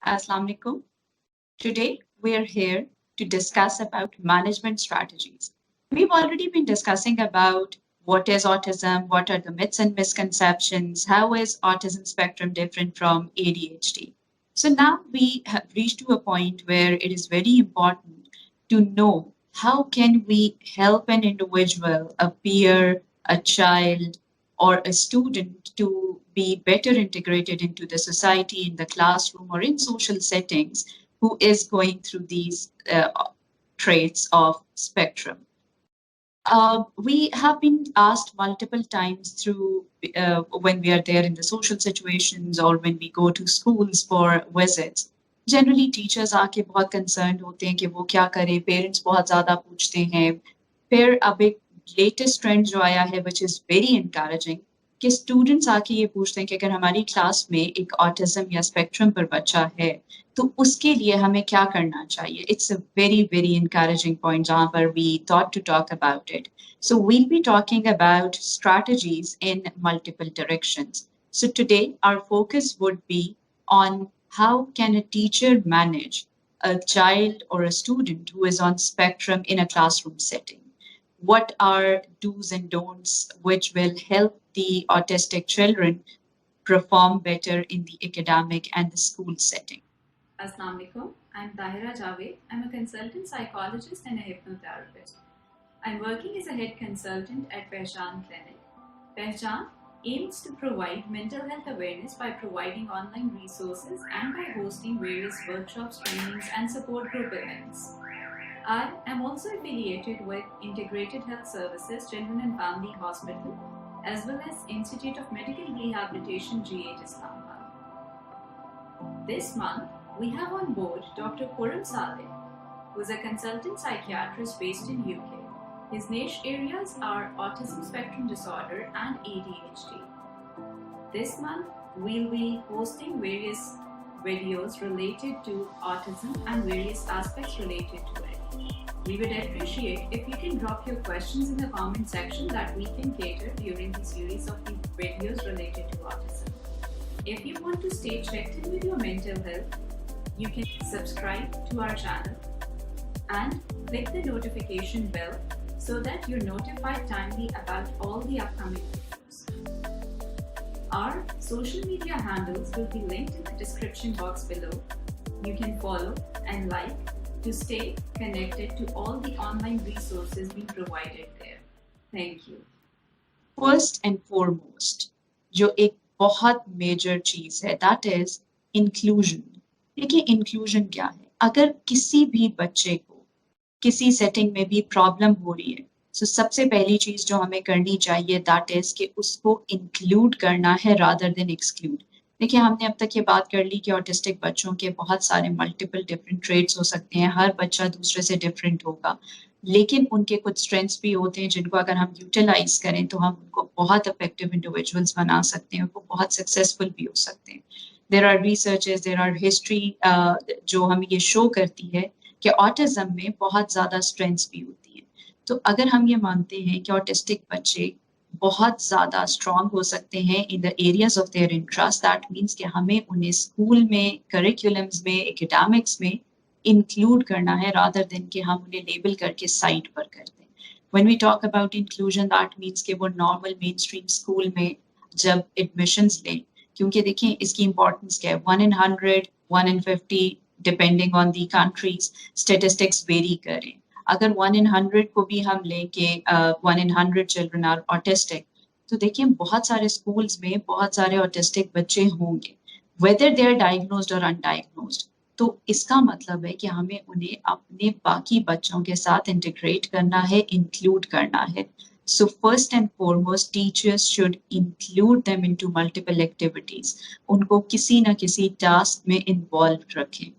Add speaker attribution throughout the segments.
Speaker 1: Assalamu alaikum. Today we are here to discuss about management strategies. We've already been discussing about what is autism, what are the myths and misconceptions, how is autism spectrum different from ADHD. So now we have reached to a point where it is very important to know how can we help an individual, a peer, a child, or a student to be better integrated into the society, in the classroom, or in social settings who is going through these traits of spectrum. We have been asked multiple times through when we are there in the social situations or when we go to schools for visits. Generally, teachers आके बहुत concerned होते हैं कि वो क्या करें, parents बहुत ज़्यादा पूछते हैं. फिर अब एक latest trend जो आया है, which is very encouraging, कि students आके ये पूछते हैं कि अगर हमारी क्लास में एक autism या spectrum पर बच्चा है, तो उसके लिए हमें क्या करना चाहिए? It's a very, very encouraging point जहाँ पर we thought to talk about it. So we'll be talking about strategies in multiple directions. So today our focus would be on how can a teacher manage a child or a student who is on spectrum in a classroom setting? What are do's and don'ts which will help the autistic children perform better in the academic and the school setting?
Speaker 2: Assalamu alaikum. I'm Tahira Javed. I'm a consultant psychologist and a hypnotherapist. I'm working as a head consultant at Pehchan Clinic. Pehchan aims to provide mental health awareness by providing online resources and by hosting various workshops, trainings, and support group events. I am also affiliated with Integrated Health Services Children and Family Hospital as well as Institute of Medical Rehabilitation GH Islamabad. This month, we have on board Dr. Khurram Saleh, who is a consultant psychiatrist based in UK. His niche areas are autism spectrum disorder and ADHD. This month, we'll be hosting various videos related to autism and various aspects related to it. We would appreciate if you can drop your questions in the comment section that we can cater during the series of the videos related to autism. If you want to stay checked in with your mental health, you can subscribe to our channel and click the notification bell so that you're notified timely about all the upcoming videos. Our social media handles will be linked in the description box below. You can follow and like to stay connected to all the online resources being provided there. Thank you.
Speaker 1: First and foremost, जो एक बहुत major चीज है, that is inclusion. देखिए inclusion क्या है? अगर किसी भी बच्चे को किसी सेटिंग में भी प्रॉब्लम हो रही है, तो सबसे पहली चीज जो हमें करनी चाहिए दैट इज कि उसको इंक्लूड करना है रादर देन एक्सक्लूड. देखिए हमने अब तक ये बात कर ली कि ऑटिस्टिक बच्चों के बहुत सारे मल्टीपल डिफरेंट ट्रेड्स हो सकते हैं, हर बच्चा दूसरे से डिफरेंट होगा, लेकिन उनके कुछ स्ट्रेंथ्स भी होते हैं जिनको अगर हम यूटिलाइज करें तो हम उनको बहुत इफेक्टिव इंडिविजुअल्स बना सकते हैं, वो बहुत सक्सेसफुल भी हो सकते हैं. There are researches, there are history जो हमें ये शो करती है कि ऑटिज्म में बहुत ज़्यादा स्ट्रेंथ्स भी होती हैं. तो अगर हम ये मानते हैं कि ऑटिस्टिक बच्चे बहुत ज़्यादा स्ट्रॉन्ग हो सकते हैं in the areas of their interest, that means कि हमें उन्हें स्कूल में, करिकुलम्स में, एकेडमिक्स में इंक्लूड करना है रादर देन कि हम उन्हें लेबल करके साइड पर करते हैं. When we talk about inclusion that means कि वो नॉर्मल मेन स्ट्रीम स्कूल में जब एडमिशंस लें, क्योंकि देखिए इसकी इंपॉर्टेंस क्या है, 1 in 100, 1 in 50 depending on the countries statistics very करें. अगर 1 in 100 को भी हम लें कि 1 in 100 चिल्ड्रन आर ऑटिस्टिक, तो देखिए बहुत सारे स्कूल्स में बहुत सारे ऑटिस्टिक बच्चे होंगे, वेदर दे आर डायग्नोज्ड और अनडायग्नोज्ड. तो इसका मतलब है कि हमें उन्हें अपने बाकी बच्चों के साथ इंटीग्रेट करना है, इंक्लूड करना है. So first and foremost, teachers should include them into multiple activities. उनको किसी न किसी टास्क में इन्वॉल्व रखें.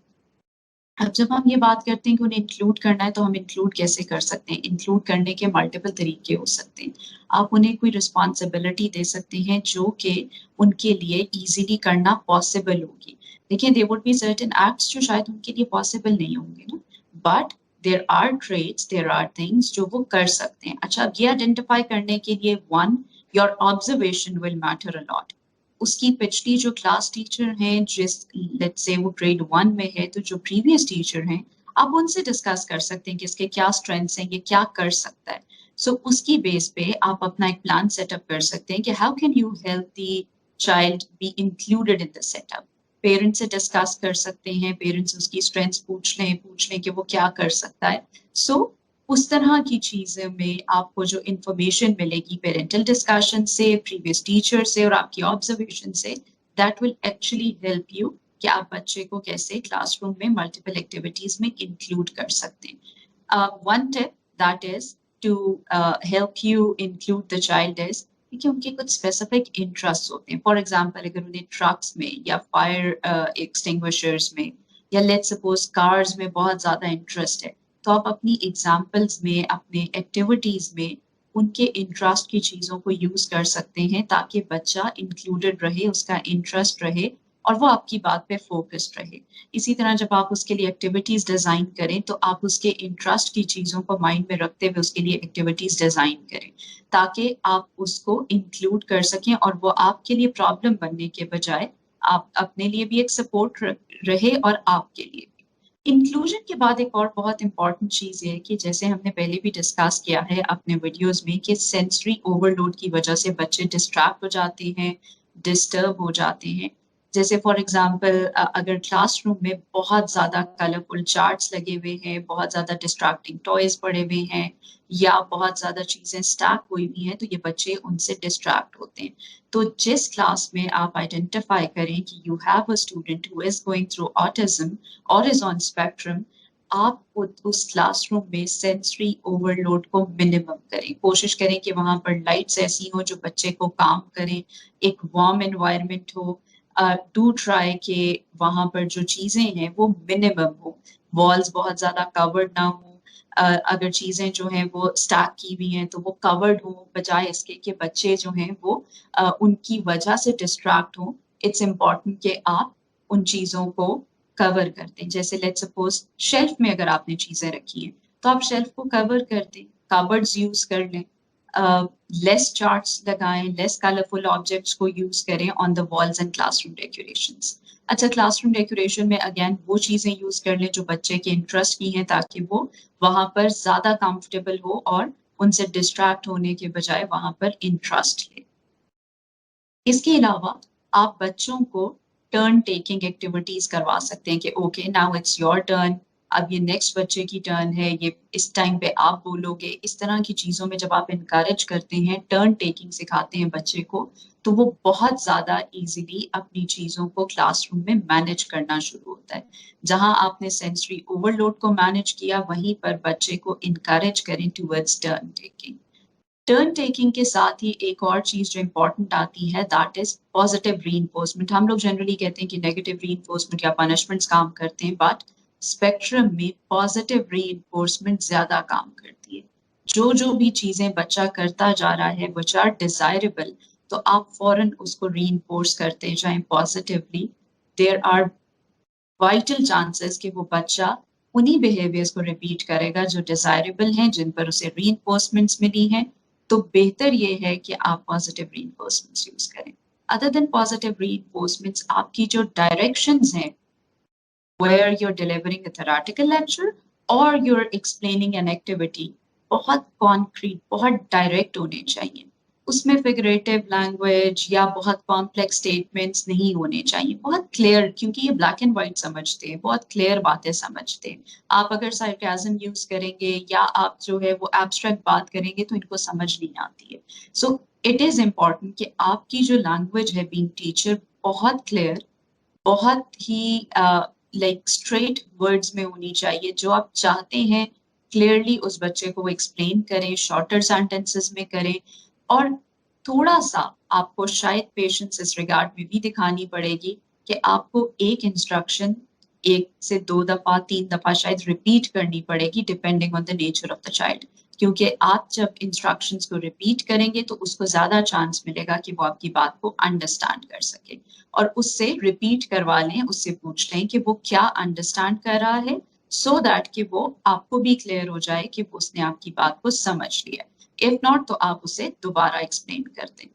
Speaker 1: अब जब हम ये बात करते हैं कि उन्हें इंक्लूड करना है, तो हम इंक्लूड कैसे कर सकते हैं? इंक्लूड करने के मल्टीपल तरीके हो सकते हैं. आप उन्हें कोई रिस्पॉन्सिबिलिटी दे सकते हैं जो कि उनके लिए इजीली करना पॉसिबल होगी. देखिए there would be certain acts जो शायद उनके लिए पॉसिबल नहीं होंगे ना, but there are trades, there are things जो वो कर सकते हैं. अच्छा, अब ये आइडेंटिफाई करने के लिए one, your observation will matter a lot. उसकी पिछली जो क्लास टीचर हैं, जिस लेट्स से वो ग्रेड 1 में है, तो जो प्रीवियस टीचर हैं, आप उनसे डिस्कस कर सकते हैं कि इसके क्या स्ट्रेंथ्स हैं, ये क्या कर सकता है। सो उसकी बेस पे आप अपना एक प्लान सेटअप कर सकते हैं कि how can you help the child be included in the setup. Parents से डिस्कस कर सकते हैं, पेरेंट्स उसकी स्ट्रेंथ्स पूछ लें कि वो क्या कर सकता है। सो उस तरह की चीजें में आपको जो इंफॉर्मेशन मिलेगी पेरेंटल डिस्कशन से, प्रीवियस टीचर से और आपकी ऑब्जर्वेशन से, that will actually help you कि आप बच्चे को कैसे क्लासरूम में मल्टीपल एक्टिविटीज में इंक्लूड कर सकते हैं। One tip that is to help you include the child is कि उनके कुछ स्पेसिफिक इंटरेस्ट होते हैं। फॉर एग्जाम्पल, अगर उन्हें ट्रक्स में या फायर एक्सटिंग्विशर्स में या लेट्स सपोज कार्स में बहुत ज्यादा इंटरेस्ट है, तो आप अपनी एग्जाम्पल्स में, अपने एक्टिविटीज में उनके इंटरेस्ट की चीजों को यूज कर सकते हैं ताकि बच्चा इंक्लूडेड रहे, उसका इंटरेस्ट रहे और वो आपकी बात पे फोकस्ड रहे। इसी तरह जब आप उसके लिए एक्टिविटीज डिजाइन करें तो आप उसके इंटरेस्ट की चीजों को माइंड में रखते हुए उसके लिए एक्टिविटीज डिजाइन करें ताकि आप उसको इंक्लूड कर सकें और वो आपके लिए प्रॉब्लम बनने के बजाय आप अपने लिए भी एक सपोर्ट रहे और आपके लिए भी। इंक्लूजन के बाद एक और बहुत इंपॉर्टेंट चीज है कि जैसे हमने पहले भी डिस्कस किया है अपने वीडियोस में कि सेंसरी ओवरलोड की वजह से बच्चे डिस्ट्रैक्ट हो जाते हैं, डिस्टर्ब हो जाते हैं। जैसे फॉर एग्जांपल अगर क्लासरूम में बहुत ज्यादा कलरफुल चार्ट्स लगे हुए हैं, बहुत ज्यादा डिस्ट्रैक्टिंग टॉयज पड़े हुए हैं या बहुत ज्यादा चीजें स्टैक हुई हुई हैं, तो ये बच्चे उनसे डिस्ट्रैक्ट होते हैं। तो जिस क्लास में आप आइडेंटिफाई करें कि you have a student who is going through autism और इज ऑन स्पेक्ट्रम, आप उस क्लासरूम में सेंसरी ओवरलोड को मिनिमम करें। कोशिश करें कि वहां पर लाइट्स ऐसी हो जो बच्चे को काम करें, एक वार्म एनवायरनमेंट हो। डू ट्राई कि वहां पर जो चीजें हैं वो मिनिमम हो, वॉल्स बहुत ज्यादा कवर्ड ना हो। अगर चीजें जो हैं वो स्टैक की हुई हैं तो वो कवर्ड हो, बजाय इसके कि बच्चे जो हैं वो उनकी वजह से डिस्ट्रैक्ट हो। इट्स इम्पॉर्टेंट कि आप उन चीजों को कवर कर दें। जैसे लेट्स सपोज शेल्फ में अगर आपने चीजें रखी हैं तो आप शेल्फ को कवर कर दें, कवर्ड्स यूज कर लें, लेस चार्ट्स लगाएं, लेस कलरफुल ऑब्जेक्ट्स को यूज करें on the walls and classroom decorations. अच्छा, क्लासरूम डेकोरेशन में अगेन वो चीजें यूज कर लें जो बच्चे के इंटरेस्ट की हैं ताकि वो वहां पर ज्यादा कंफर्टेबल हो और उनसे डिस्ट्रैक्ट होने के बजाय वहां पर इंटरेस्ट ले। इसके अलावा आप बच्चों को टर्न टेकिंग एक्टिविटीज करवा सकते हैं कि okay now it's your turn, अब ये नेक्स्ट बच्चे की टर्न है, ये इस टाइम पे आप बोलोगे। इस तरह की चीजों में जब आप इनकरेज करते हैं, टर्न टेकिंग सिखाते हैं बच्चे को, तो वो बहुत ज्यादा इजीली अपनी चीजों को क्लासरूम में मैनेज करना शुरू होता है। जहां आपने सेंसरी ओवरलोड को मैनेज किया, वहीं पर बच्चे को इनकरेज करें towards turn taking. Turn taking के साथ ही एक और चीज जो इम्पोर्टेंट आती है दैट इज पॉजिटिव रीइंफोर्समेंट। हम लोग जनरली कहते हैं कि नेगेटिव रीइंफोर्समेंट या पनिशमेंट्स काम करते हैं, बट स्पेक्ट्रम में पॉजिटिव रीइंफोर्समेंट ज्यादा काम करती है। जो जो भी चीजें बच्चा करता जा रहा है विच आर डिजायरेबल, तो आप फौरन उसको रीइंफोर्स करते जाएं positively. There are vital chances कि वो बच्चा उन्हीं बिहेवियर्स को रिपीट करेगा जो डिजायरेबल हैं, जिन पर उसे रीइंफोर्समेंट्स मिली हैं। तो बेहतर ये है कि आप पॉजिटिव रीइंफोर्समेंट्स यूज करें। अदर देन पॉजिटिव रीइंफोर्समेंट्स, आपकी जो डायरेक्शंस हैं, where you're delivering a theoretical lecture or you're explaining an activity, बहुत concrete, बहुत direct होने चाहिए। उसमें फिगरेटिव लैंग्वेज या बहुत कॉम्प्लेक्स स्टेटमेंट्स नहीं होने चाहिए, बहुत क्लियर, क्योंकि ये ब्लैक एंड व्हाइट समझते हैं, बहुत क्लियर बातें समझते हैं। आप अगर सार्केज्म यूज करेंगे या आप जो है वो एब्स्ट्रैक्ट बात करेंगे तो इनको समझ नहीं आती है। सो इट इज इम्पॉर्टेंट कि आपकी जो लैंग्वेज है बीइंग टीचर बहुत क्लियर, बहुत ही लाइक स्ट्रेट वर्ड्स में होनी चाहिए। जो आप चाहते हैं क्लियरली उस बच्चे को एक्सप्लेन करें, शॉर्टर सेंटेंसेस में करें। और थोड़ा सा आपको शायद पेशेंस इस रिगार्ड में भी दिखानी पड़ेगी कि आपको एक इंस्ट्रक्शन 1 से 2 दफा 3 दफा शायद रिपीट करनी पड़ेगी depending on the nature of the child. क्योंकि आप जब इंस्ट्रक्शंस को रिपीट करेंगे तो उसको ज्यादा चांस मिलेगा कि वो आपकी बात को अंडरस्टैंड कर सके। और उससे रिपीट करवा लें, उससे पूछ लें कि वो क्या अंडरस्टैंड कर रहा है, सो दैट कि वो आपको भी क्लियर हो जाए कि उसने आपकी बात को समझ लिया। इफ नॉट तो आप उसे दोबारा एक्सप्लेन कर दें।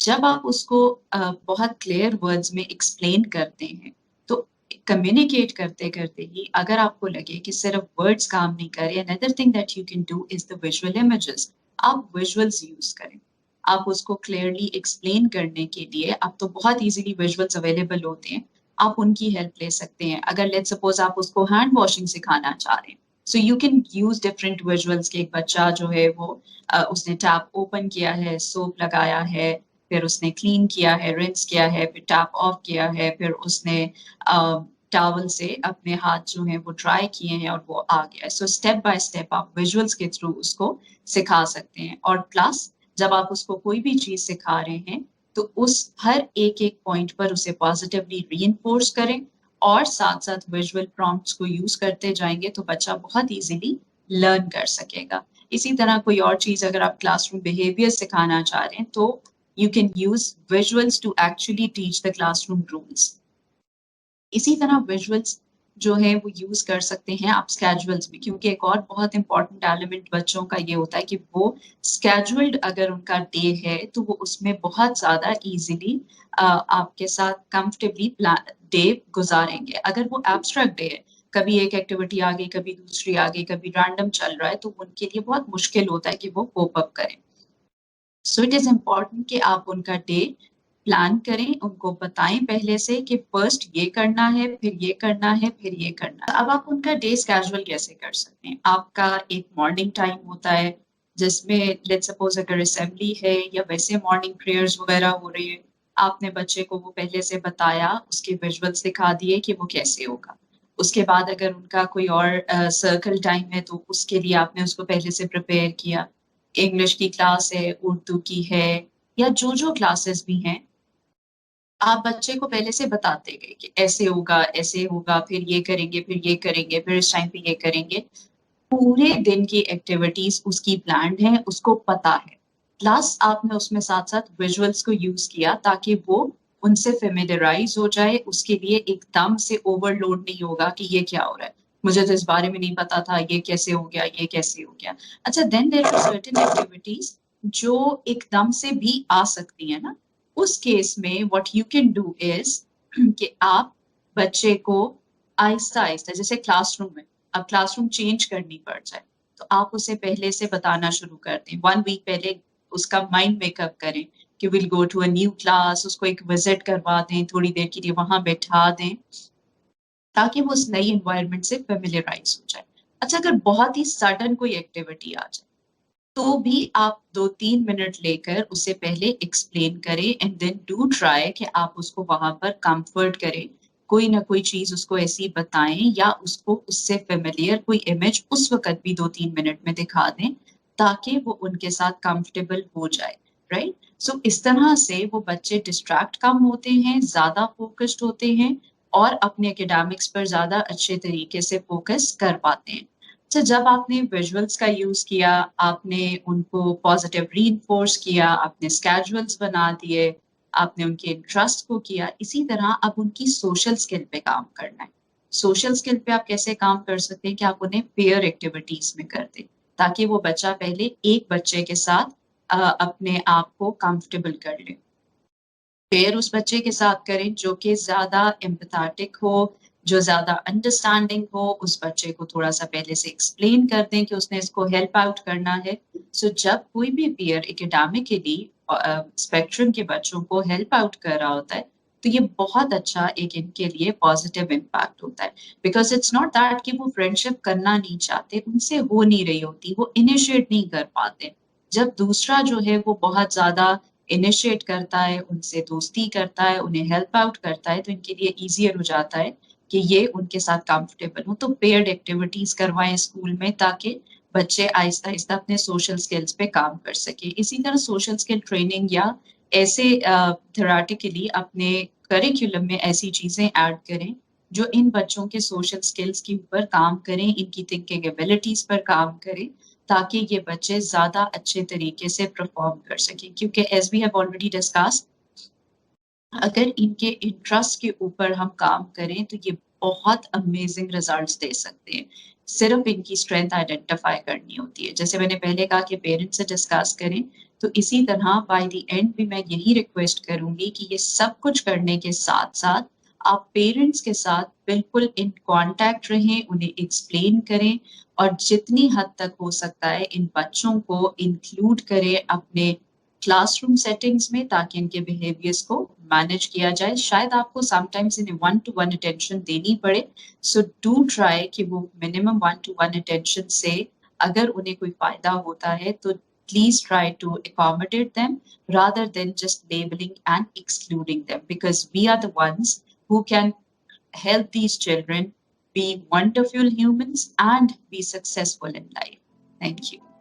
Speaker 1: जब आप उसको बहुत क्लियर वर्ड्स में एक्सप्लेन करते हैं, तो कम्युनिकेट करते-करते ही अगर आपको लगे कि सिर्फ वर्ड्स काम नहीं कर रहे, another thing that you can do is the visual images. आप विजुअल्स यूज़ करें। आप उसको क्लियरली एक्सप्लेन करने के लिए अब तो बहुत ईज़िली विजुअल्स अवेलेबल होते हैं, आप उनकी हेल्प ले सकते हैं। अगर लेट्स सपोज़ आप उसको हैंड वॉशिंग सिखाना चाह रहे हैं, so you can use different visuals कि एक बच्चा जो है वो उसने टैप ओपन किया है, सोप लगाया है, फिर उसने क्लीन किया है, रिंस किया है, फिर टैप ऑफ किया है, फिर उसने टॉवल से अपने हाथ जो हैं वो ड्राई किए हैं और वो आ गया है। सो स्टेप बाय स्टेप आप विजुअल्स के थ्रू उसको सिखा सकते हैं और प्लस जब आप उसको कोई भी चीज़ सिखा रहे हैं, तो उस हर एक-एक पॉइंट पर उसे पॉजिटिवली रीइंफोर्स करें और साथ-साथ विजुअल प्रॉम्प्ट्स को यूज़ करते जाएँगे तो बच्चा बहुत ईज़िली लर्न कर सकेगा। इसी तरह कोई और चीज़ अगर आप क्लासरूम बिहेवियर सिखाना चाह रहे हैं, तो you can use visuals to actually teach the classroom rules. इसी तरह विजुअल्स जो है वो यूज कर सकते हैं आप स्केजुअल्स में, क्योंकि एक और बहुत इंपॉर्टेंट एलिमेंट बच्चों का ये होता है कि वो स्केजुअल्ड अगर उनका डे है तो वो उसमें बहुत ज्यादा इजीली आपके साथ कंफर्टेबली डे गुजारेंगे। अगर वो एब्स्ट्रैक्ट डे है, कभी एक एक्टिविटी आ गई, कभी दूसरी आ गई, कभी रैंडम चल रहा है, तो उनके लिए बहुत मुश्किल होता है कि वो कोप अप करें। सो इट इज़ इम्पोर्टेंट कि आप उनका डे प्लान करें, उनको बताएँ पहले से कि फर्स्ट ये करना है, फिर ये करना है, फिर ये करना है। अब आप उनका डे शेड्यूल कैसे कर सकते हैं? आपका एक मॉर्निंग टाइम होता है, जिसमें लेट्स सपोज़ अगर असेंबली है या वैसे मॉर्निंग प्रेयर्स वगैरह हो रही है, आपने बच्चे को वो पहले से बताया, उसके विजुअल्स दिखा दिए कि वो कैसे होगा। उसके बाद अगर उनका कोई और सर्कल टाइम है, तो उसके लिए आपने उसको पहले से प्रिपेयर किया। इंग्लिश की क्लास है, उर्दू की है या जो-जो क्लासेस भी हैं, आप बच्चे को पहले से बताते गए कि ऐसे होगा, फिर ये करेंगे, फिर ये करेंगे, फिर इस टाइम पे ये करेंगे। पूरे दिन की एक्टिविटीज़ उसकी प्लान्ड हैं, उसको पता है। प्लस आपने उसमें साथ-साथ विजुअल्स को यूज़ किया ताकि वो उनसे फ़ैमिलियराइज़ हो जाए, उसके लिए एकदम से ओवरलोड नहीं होगा कि ये क्या हो रहा है? मुझे तो इस बारे में नहीं पता था, ये कैसे हो गया, ये कैसे हो गया? अच्छा, then there are certain activities जो एकदम से भी आ सकती हैं ना, उस केस में what you can do is कि आप बच्चे को आहिस्ता-आहिस्ता, जैसे क्लासरूम में, अब क्लासरूम चेंज करनी पड़ जाए, तो आप उसे पहले से बताना शुरू कर दें। 1 वीक पहले उसका माइंड मेकअप करें कि will go to a new class, उसको एक विज़िट करवा दें, थोड़ी देर के लिए वहाँ बैठा दें, ताकि वो उस नई एनवायरनमेंट से फ़ैमिलियराइज़ हो जाए। अच्छा, अगर बहुत ही सडन कोई एक्टिविटी आ जाए, तो भी आप 2-3 मिनट लेकर उसे पहले एक्सप्लेन करें एंड देन डू ट्राई कि आप उसको वहाँ पर कम्फर्ट करें। कोई ना कोई चीज़ उसको ऐसी बताएँ या उसको उससे फ़ैमिलियर कोई इमेज उस वक़्त भी 2-3 मिनट में दिखा दें, ताकि वो उनके साथ कंफर्टेबल हो जाए, राइट? सो इस तरह से वो बच्चे डिस्ट्रैक्ट कम होते हैं, ज़्यादा फ़ोकस्ड होते हैं और अपने एकेडमिक्स पर ज़्यादा अच्छे तरीके से फ़ोकस कर पाते हैं। अच्छा, जब आपने विजुअल्स का यूज़ किया, आपने उनको पॉज़िटिव रीइन्फोर्स किया, आपने स्केजुअल्स बना दिए, आपने उनके इंटरेस्ट को किया, इसी तरह अब उनकी सोशल स्किल पे काम करना है। सोशल स्किल पे आप कैसे काम कर सकते हैं कि आप उन्हें पेयर एक्टिविटीज़ में कर दें, ताकि वो बच्चा पहले एक बच्चे के साथ अपने आप को कंफर्टेबल कर ले। फिर उस बच्चे के साथ करें जो कि ज़्यादा एम्पैथेटिक हो, जो ज़्यादा अंडरस्टैंडिंग हो, उस बच्चे को थोड़ा-सा पहले से एक्सप्लेन कर दें कि उसने इसको हेल्प आउट करना है। सो जब कोई भी पीयर एकेडमिकली स्पेक्ट्रम के बच्चों को हेल्प आउट कर रहा होता है, तो ये बहुत अच्छा एक इनके लिए पॉज़िटिव इम्पैक्ट होता है। बिकॉज़ इट्स नॉट दैट कि वो फ्रेंडशिप करना नहीं चाहते, उनसे हो नहीं रही होती, वो इनिशिएट नहीं कर पाते। जब दूसरा जो है वो बहुत ज़्यादा इनिशिएट करता है, उनसे दोस्ती करता है, उन्हें हेल्प आउट करता है, तो इनके लिए ईज़ियर हो जाता है कि ये उनके साथ कंफर्टेबल हों। तो पेयर्ड एक्टिविटीज़ करवाएँ स्कूल में, ताकि बच्चे आहिस्ता-आहिस्ता अपने सोशल स्किल्स पे काम कर सकें। इसी तरह सोशल स्किल ट्रेनिंग या ऐसे थ्योरेटिकली अपने करिकुलम में ऐसी चीज़ें ऐड करें, जो इन बच्चों के सोशल स्किल्स के ऊपर काम करें, इनकी थिंकिंग एबिलिटीज़ पर काम करें, ताकि ये बच्चे ज़्यादा अच्छे तरीके से परफ़ॉर्म कर सकें। क्योंकि as we have already discussed, अगर इनके इंटरेस्ट के ऊपर हम काम करें, तो ये बहुत अमेज़िंग रिज़ल्ट्स दे सकते हैं। सिर्फ इनकी स्ट्रेंथ आइडेंटिफाई करनी होती है। जैसे मैंने पहले कहा कि पेरेंट्स से डिस्कस करें, तो इसी तरह बाय द एंड भी मैं यही रिक्वेस्ट करूंगी कि ये सब कुछ करने के साथ-साथ आप पेरेंट्स के साथ बिल्कुल इन कॉन्टैक्ट रहें, उन्हें एक्सप्लेन करें और जितनी हद तक हो सकता है इन बच्चों को इंक्लूड करें अपने क्लासरूम सेटिंग्स में, ताकि इनके बिहेवियर्स को मैनेज किया जाए। शायद आपको समटाइम्स इन्हें वन टू वन अटेंशन देनी पड़े, सो डू ट्राई कि वो minimum one two one attention से अगर उन्हें कोई फायदा होता है तो please try to accommodate them rather than just labeling and excluding them, because we are the ones who can help these children be wonderful humans and be successful in life. Thank you.